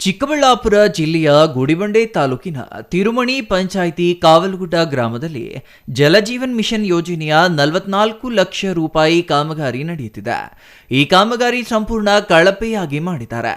ಚಿಕ್ಕಬಳ್ಳಾಪುರ ಜಿಲ್ಲೆಯ ಗುಡಿಬಂಡೆ ತಾಲೂಕಿನ ತಿರುಮಣಿ ಪಂಚಾಯಿತಿ ಕಾವಲಗುಡ್ಡ ಗ್ರಾಮದಲ್ಲಿ ಜಲಜೀವನ್ ಮಿಷನ್ ಯೋಜನೆಯ 44 ಲಕ್ಷ ರೂಪಾಯಿ ಕಾಮಗಾರಿ ನಡೆಯುತ್ತಿದೆ. ಈ ಕಾಮಗಾರಿ ಸಂಪೂರ್ಣ ಕಳಪೆಯಾಗಿ ಮಾಡಿದ್ದಾರೆ.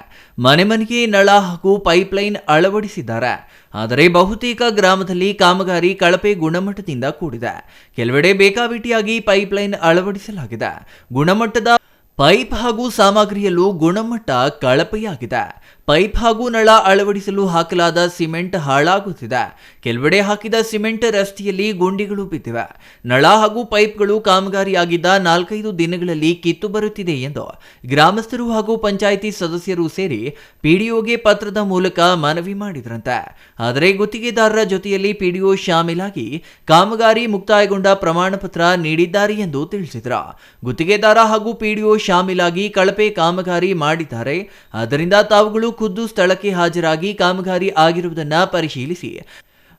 ಮನೆ ಮನೆಗೆ ನಳ ಹಾಗೂ ಪೈಪ್ಲೈನ್ ಅಳವಡಿಸಿದ್ದಾರೆ. ಆದರೆ ಬಹುತೇಕ ಗ್ರಾಮದಲ್ಲಿ ಕಾಮಗಾರಿ ಕಳಪೆ ಗುಣಮಟ್ಟದಿಂದ ಕೂಡಿದೆ. ಕೆಲವೆಡೆ ಬೇಕಾಬಿಟ್ಟಿಯಾಗಿ ಪೈಪ್ಲೈನ್ ಅಳವಡಿಸಲಾಗಿದೆ. ಗುಣಮಟ್ಟದ ಪೈಪ್ ಹಾಗೂ ಸಾಮಗ್ರಿಯಲ್ಲೂ ಗುಣಮಟ್ಟ ಕಳಪೆಯಾಗಿದೆ. ಪೈಪ್ ಹಾಗೂ ನಳ ಅಳವಡಿಸಲು ಹಾಕಲಾದ ಸಿಮೆಂಟ್ ಹಾಳಾಗುತ್ತಿದೆ. ಕೆಲವೆಡೆ ಹಾಕಿದ ಸಿಮೆಂಟ್ ರಸ್ತೆಯಲ್ಲಿ ಗುಂಡಿಗಳು ಬಿದ್ದಿವೆ. ನಳ ಹಾಗೂ ಪೈಪ್ಗಳು ಕಾಮಗಾರಿಯಾಗಿದ್ದ 4-5 ದಿನಗಳಲ್ಲಿ ಕಿತ್ತು ಬರುತ್ತಿದೆ ಎಂದು ಗ್ರಾಮಸ್ಥರು ಹಾಗೂ ಪಂಚಾಯಿತಿ ಸದಸ್ಯರು ಸೇರಿ ಪಿಡಿಒಗೆ ಪತ್ರದ ಮೂಲಕ ಮನವಿ ಮಾಡಿದ್ರಂತೆ. ಆದರೆ ಗುತ್ತಿಗೆದಾರರ ಜೊತೆಯಲ್ಲಿ ಪಿಡಿಒ ಶಾಮೀಲಾಗಿ ಕಾಮಗಾರಿ ಮುಕ್ತಾಯಗೊಂಡ ಪ್ರಮಾಣ ಪತ್ರ ನೀಡಿದ್ದಾರೆ ಎಂದು ತಿಳಿಸಿದರು. ಗುತ್ತಿಗೆದಾರ ಹಾಗೂ ಪಿಡಿಒ ಶಾಮೀಲಾಗಿ ಕಳಪೆ ಕಾಮಗಾರಿ ಮಾಡಿದ್ದಾರೆ. ಆದ್ದರಿಂದ ತಾವುಗಳು ಖುದ್ದು ಸ್ಥಳಕ್ಕೆ ಹಾಜರಾಗಿ ಕಾಮಗಾರಿ ಆಗಿರುವುದನ್ನು ಪರಿಶೀಲಿಸಿ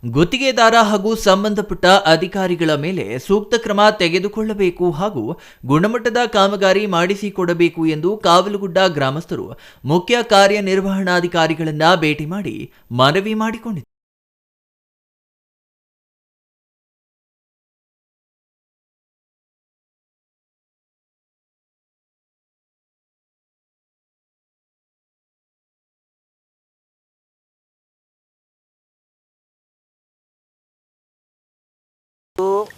ಗುತ್ತಿಗೆದಾರ ಹಾಗೂ ಸಂಬಂಧಪಟ್ಟ ಅಧಿಕಾರಿಗಳ ಮೇಲೆ ಸೂಕ್ತ ಕ್ರಮ ತೆಗೆದುಕೊಳ್ಳಬೇಕು ಹಾಗೂ ಗುಣಮಟ್ಟದ ಕಾಮಗಾರಿ ಮಾಡಿಸಿಕೊಡಬೇಕು ಎಂದು ಕಾವಲಗುಡ್ಡ ಗ್ರಾಮಸ್ಥರು ಮುಖ್ಯ ಕಾರ್ಯನಿರ್ವಹಣಾಧಿಕಾರಿಗಳನ್ನ ಭೇಟಿ ಮಾಡಿ ಮನವಿ ಮಾಡಿಕೊಂಡಿದ್ದಾರೆ.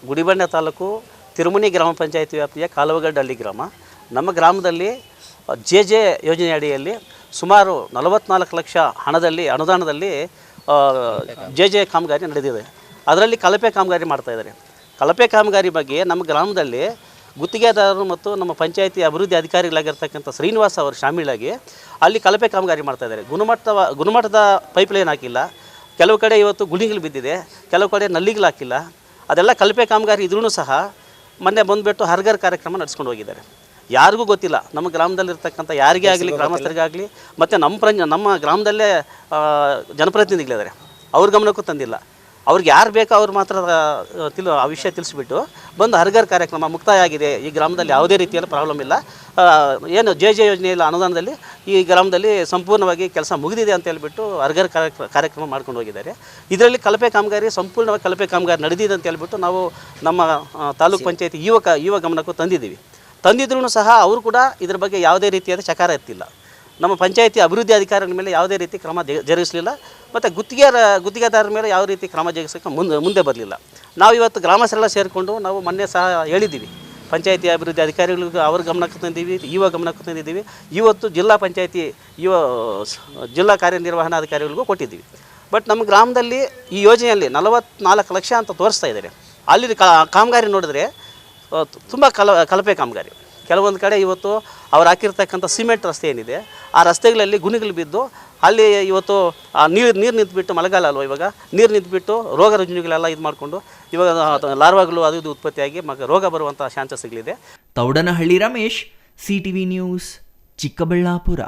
ಗುಡಿಬಂಡೆ ತಾಲೂಕು ತಿರುಮಣಿ ಗ್ರಾಮ ಪಂಚಾಯಿತಿ ವ್ಯಾಪ್ತಿಯ ಕಾಲುವಗಡ್ಡ ಹಳ್ಳಿ ಗ್ರಾಮ. ನಮ್ಮ ಗ್ರಾಮದಲ್ಲಿ ಜೆ ಯೋಜನೆ ಅಡಿಯಲ್ಲಿ ಸುಮಾರು 44 ಲಕ್ಷ ಅನುದಾನದಲ್ಲಿ ಜೆ ಕಾಮಗಾರಿ ನಡೆದಿದೆ. ಅದರಲ್ಲಿ ಕಳಪೆ ಕಾಮಗಾರಿ ಮಾಡ್ತಾಯಿದ್ದಾರೆ. ಕಳಪೆ ಕಾಮಗಾರಿ ಬಗ್ಗೆ ನಮ್ಮ ಗ್ರಾಮದಲ್ಲಿ ಗುತ್ತಿಗೆದಾರರು ಮತ್ತು ನಮ್ಮ ಪಂಚಾಯಿತಿ ಅಭಿವೃದ್ಧಿ ಅಧಿಕಾರಿಗಳಾಗಿರ್ತಕ್ಕಂಥ ಶ್ರೀನಿವಾಸ ಅವರು ಶಾಮೀಲಾಗಿ ಅಲ್ಲಿ ಕಳಪೆ ಕಾಮಗಾರಿ ಮಾಡ್ತಾಯಿದ್ದಾರೆ. ಗುಣಮಟ್ಟದ ಪೈಪ್ಲೈನ್ ಹಾಕಿಲ್ಲ. ಕೆಲವು ಕಡೆ ಇವತ್ತು ಗುಂಡಿಗಳು ಬಿದ್ದಿದೆ, ಕೆಲವು ಕಡೆ ನಲ್ಲಿಗಳು ಹಾಕಿಲ್ಲ. ಅದೆಲ್ಲ ಕಳಪೆ ಕಾಮಗಾರಿ ಇದ್ರೂ ಸಹ ಮೊನ್ನೆ ಬಂದುಬಿಟ್ಟು ಹರ್ಗರ್ ಕಾರ್ಯಕ್ರಮ ನಡೆಸ್ಕೊಂಡು ಹೋಗಿದ್ದಾರೆ. ಯಾರಿಗೂ ಗೊತ್ತಿಲ್ಲ, ನಮ್ಮ ಗ್ರಾಮದಲ್ಲಿರ್ತಕ್ಕಂಥ ಯಾರಿಗೇ ಆಗಲಿ, ಗ್ರಾಮಸ್ಥರಿಗಾಗಲಿ, ಮತ್ತು ನಮ್ಮ ಗ್ರಾಮದಲ್ಲೇ ಜನಪ್ರತಿನಿಧಿಗಳಿದ್ದಾರೆ, ಅವ್ರ ಗಮನಕ್ಕೂ ತಂದಿಲ್ಲ. ಅವ್ರಿಗೆ ಯಾರು ಬೇಕೋ ಅವ್ರು ಮಾತ್ರ ಆ ವಿಷಯ ತಿಳಿಸ್ಬಿಟ್ಟು ಬಂದು ಹರ್ಗರ್ ಕಾರ್ಯಕ್ರಮ ಮುಕ್ತಾಯ ಆಗಿದೆ, ಈ ಗ್ರಾಮದಲ್ಲಿ ಯಾವುದೇ ರೀತಿಯಲ್ಲಿ ಪ್ರಾಬ್ಲಮ್ ಇಲ್ಲ, ಏನು ಜೆ ಯೋಜನೆಯಲ್ಲಿ ಅನುದಾನದಲ್ಲಿ ಈ ಗ್ರಾಮದಲ್ಲಿ ಸಂಪೂರ್ಣವಾಗಿ ಕೆಲಸ ಮುಗಿದಿದೆ ಅಂತ ಹೇಳ್ಬಿಟ್ಟು ಹರ್ಗರ್ ಕಾರ್ಯಕ್ರಮ ಮಾಡ್ಕೊಂಡು ಹೋಗಿದ್ದಾರೆ. ಇದರಲ್ಲಿ ಕಳಪೆ ಕಾಮಗಾರಿ, ಸಂಪೂರ್ಣವಾಗಿ ಕಳಪೆ ಕಾಮಗಾರಿ ನಡೆದಿದೆ ಅಂತ ಹೇಳ್ಬಿಟ್ಟು ನಾವು ನಮ್ಮ ತಾಲೂಕು ಪಂಚಾಯತಿ ಯುವ ಗಮನಕ್ಕೂ ತಂದಿದ್ರೂ ಸಹ ಅವರು ಕೂಡ ಇದ್ರ ಬಗ್ಗೆ ಯಾವುದೇ ರೀತಿಯಾದ ಚಕಾರ ಎತ್ತಿಲ್ಲ. ನಮ್ಮ ಪಂಚಾಯಿತಿ ಅಭಿವೃದ್ಧಿ ಅಧಿಕಾರಿಗಳ ಮೇಲೆ ಯಾವುದೇ ರೀತಿ ಕ್ರಮ ಜರುಗಿಸಲಿಲ್ಲ. ಮತ್ತು ಗುತ್ತಿಗೆದಾರರ ಮೇಲೆ ಯಾವ ರೀತಿ ಕ್ರಮ ಜರುಗಿಸೋಕ್ಕೆ ಮುಂದೆ ಬರಲಿಲ್ಲ. ನಾವು ಇವತ್ತು ಗ್ರಾಮಸ್ಥರೆಲ್ಲ ಸೇರಿಕೊಂಡು ನಾವು ಮೊನ್ನೆ ಸಹ ಹೇಳಿದ್ದೀವಿ, ಪಂಚಾಯಿತಿ ಅಭಿವೃದ್ಧಿ ಅಧಿಕಾರಿಗಳಿಗೂ ಅವ್ರ ಗಮನಕ್ಕೆ ತಂದಿದ್ದೀವಿ, ಗಮನಕ್ಕೆ ತಂದಿದ್ದೀವಿ. ಇವತ್ತು ಜಿಲ್ಲಾ ಪಂಚಾಯಿತಿ ಜಿಲ್ಲಾ ಕಾರ್ಯನಿರ್ವಹಣಾಧಿಕಾರಿಗಳಿಗೂ ಕೊಟ್ಟಿದ್ದೀವಿ. ಬಟ್ ನಮ್ಮ ಗ್ರಾಮದಲ್ಲಿ ಈ ಯೋಜನೆಯಲ್ಲಿ 44 ಲಕ್ಷ ಅಂತ ತೋರಿಸ್ತಾ ಇದ್ದಾರೆ. ಅಲ್ಲಿ ಕಾಮಗಾರಿ ನೋಡಿದ್ರೆ ತುಂಬ ಕಳಪೆ ಕಾಮಗಾರಿ. ಕೆಲವೊಂದು ಕಡೆ ಇವತ್ತು ಅವ್ರು ಹಾಕಿರ್ತಕ್ಕಂಥ ಸಿಮೆಂಟ್ ರಸ್ತೆ ಏನಿದೆ, ಆ ರಸ್ತೆಗಳಲ್ಲಿ ಗುಣಿಗಳು ಬಿದ್ದು ಅಲ್ಲಿ ಇವತ್ತು ನೀರು ನಿಂತುಬಿಟ್ಟು, ಮಳೆಗಾಲ ಅಲ್ವ ಇವಾಗ, ನೀರು ನಿಂತುಬಿಟ್ಟು ರೋಗ ರುಜಿನಗಳೆಲ್ಲ ಇದು ಮಾಡಿಕೊಂಡು ಇವಾಗ ಲಾರ್ವಾಗಳು ಅದು ಇದು ಉತ್ಪತ್ತಿಯಾಗಿ ರೋಗ ಬರುವಂಥ ಚಾನ್ಸಸ್ಗಳಿದೆ. Thoudanahalli Ramesh, CTV news, Chikkaballapur.